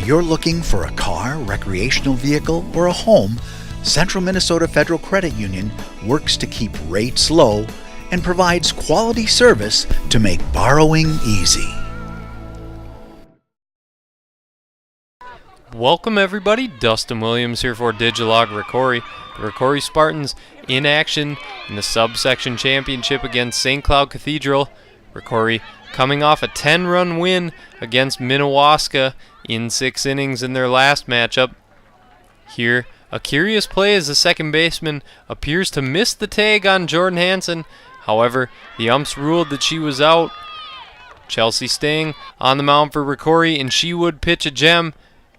you're looking for a car, recreational vehicle, or a home, Central Minnesota Federal Credit Union works to keep rates low and provides quality service to make borrowing easy. Welcome everybody, Dustin Williams here for Digilog ROCORI. The ROCORI Spartans in action in the Subsection Championship against St. Cloud Cathedral. ROCORI coming off a 10-run win against Minnewaska in 6 innings in their last matchup. Here, a curious play as the second baseman appears to miss the tag on Jordan Hansen. However, the umps ruled that she was out. Chelsea Stang on the mound for ROCORI, and she would pitch a gem.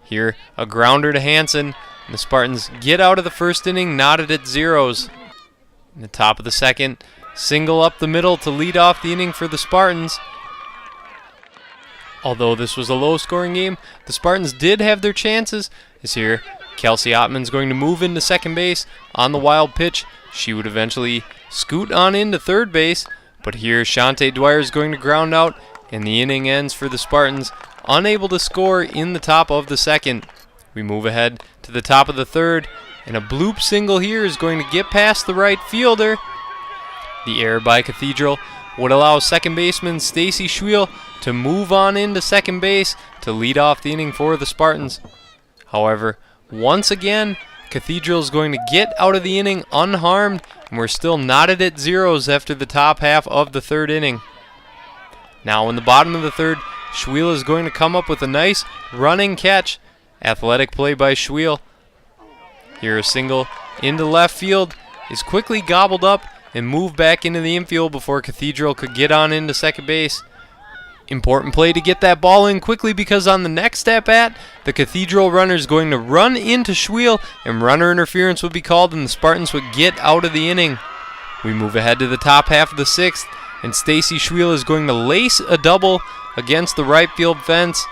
Here, a grounder to Hansen, and the Spartans get out of the first inning knotted at zeros. In the top of the second, single up the middle to lead off the inning for the Spartans. Although this was a low-scoring game, the Spartans did have their chances. As here, Kelsey Ottman's going to move into second base on the wild pitch. She would eventually scoot on into third base, but here Shante Dwyer is going to ground out, and the inning ends for the Spartans, unable to score in the top of the second. We move ahead to the top of the third, and a bloop single here is going to get past the right fielder. The error by Cathedral would allow second baseman Stacy Schwiel to move on into second base to lead off the inning for the Spartans. However, once again, Cathedral is going to get out of the inning unharmed, and we're still knotted at zeros after the top half of the third inning. Now in the bottom of the third, Schwiel is going to come up with a nice running catch. Athletic play by Schwiel. Here a single into left field is quickly gobbled up and moved back into the infield before Cathedral could get on into second base. Important play to get that ball in quickly, because on the next at-bat, the Cathedral runner is going to run into Schwiel, and runner interference would be called, and the Spartans would get out of the inning. We move ahead to the top half of the sixth, and Stacy Schwiel is going to lace a double against the right field fence.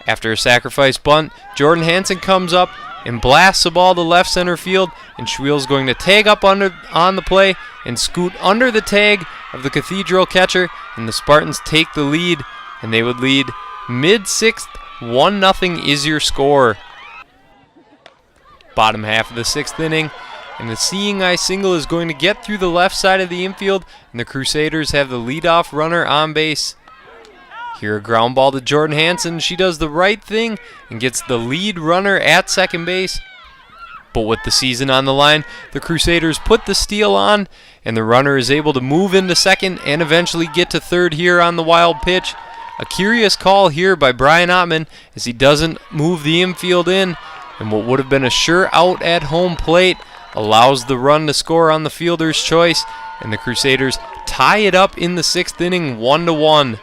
After a sacrifice bunt, Jordan Hansen comes up and blasts the ball to left center field, and Schwiel's going to tag up on the play and scoot under the tag of the Cathedral catcher, and the Spartans take the lead, and they would lead mid-sixth. 1-0 is your score. Bottom half of the sixth inning, and the Seeing Eye single is going to get through the left side of the infield, and the Crusaders have the leadoff runner on base. Here a ground ball to Jordan Hansen. She does the right thing and gets the lead runner at second base. But with the season on the line, the Crusaders put the steal on, and the runner is able to move into second and eventually get to third here on the wild pitch. A curious call here by Brian Ottman as he doesn't move the infield in, and what would have been a sure out at home plate allows the run to score on the fielder's choice, and the Crusaders tie it up in the sixth inning 1-1.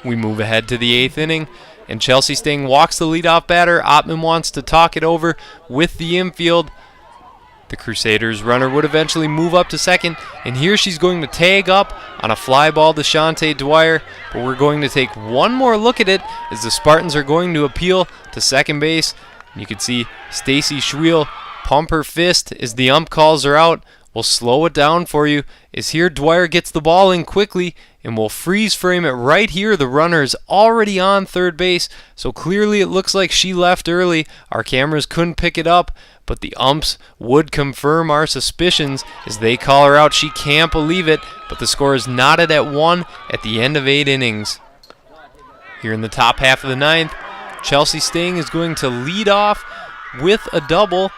We move ahead to the eighth inning, and Chelsea Stang walks the leadoff batter. Ottman wants to talk it over with the infield. The Crusaders runner would eventually move up to second, and here she's going to tag up on a fly ball to Shante Dwyer, but we're going to take one more look at it as the Spartans are going to appeal to second base. And you can see Stacy Schwiel pump her fist as the ump calls her out. We'll slow it down for you as here Dwyer gets the ball in quickly, and we'll freeze frame it right here. The runner is already on third base, so clearly it looks like she left early. Our cameras couldn't pick it up, but the umps would confirm our suspicions as they call her out. She can't believe it, but the score is knotted at 1 at the end of 8 innings. Here in the top half of the ninth, Chelsea Stang is going to lead off with a double,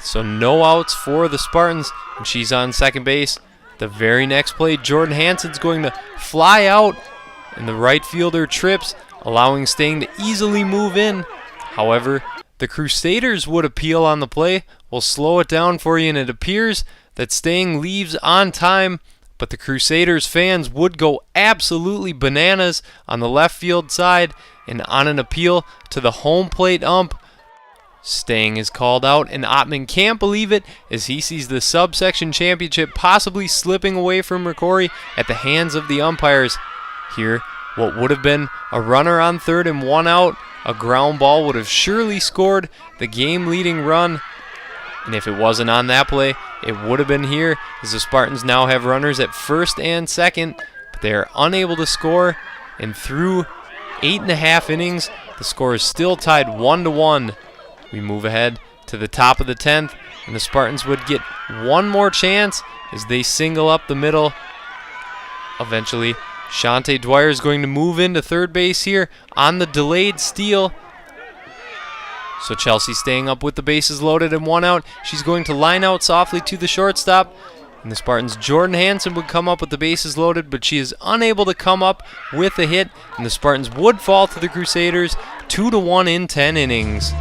so no outs for the Spartans, and she's on second base. The very next play, Jordan Hansen's going to fly out, and the right fielder trips, allowing Stang to easily move in. However, the Crusaders would appeal on the play. We'll slow it down for you, and it appears that Stang leaves on time, but the Crusaders fans would go absolutely bananas on the left field side, and on an appeal to the home plate ump, Stang is called out, and Ottman can't believe it as he sees the Subsection Championship possibly slipping away from ROCORI at the hands of the umpires. Here, what would have been a runner on third and 1 out, a ground ball would have surely scored the game-leading run. And if it wasn't on that play, it would have been here, as the Spartans now have runners at first and second, but they are unable to score, and through 8.5 innings, The score is still tied 1-1. We move ahead to the top of the 10th, and the Spartans would get one more chance as they single up the middle. Eventually, Shante Dwyer is going to move into third base here on the delayed steal. So Chelsea staying up with the bases loaded and one out. She's going to line out softly to the shortstop. And the Spartans' Jordan Hansen would come up with the bases loaded, but she is unable to come up with a hit. And the Spartans would fall to the Crusaders 2-1 in 10 innings.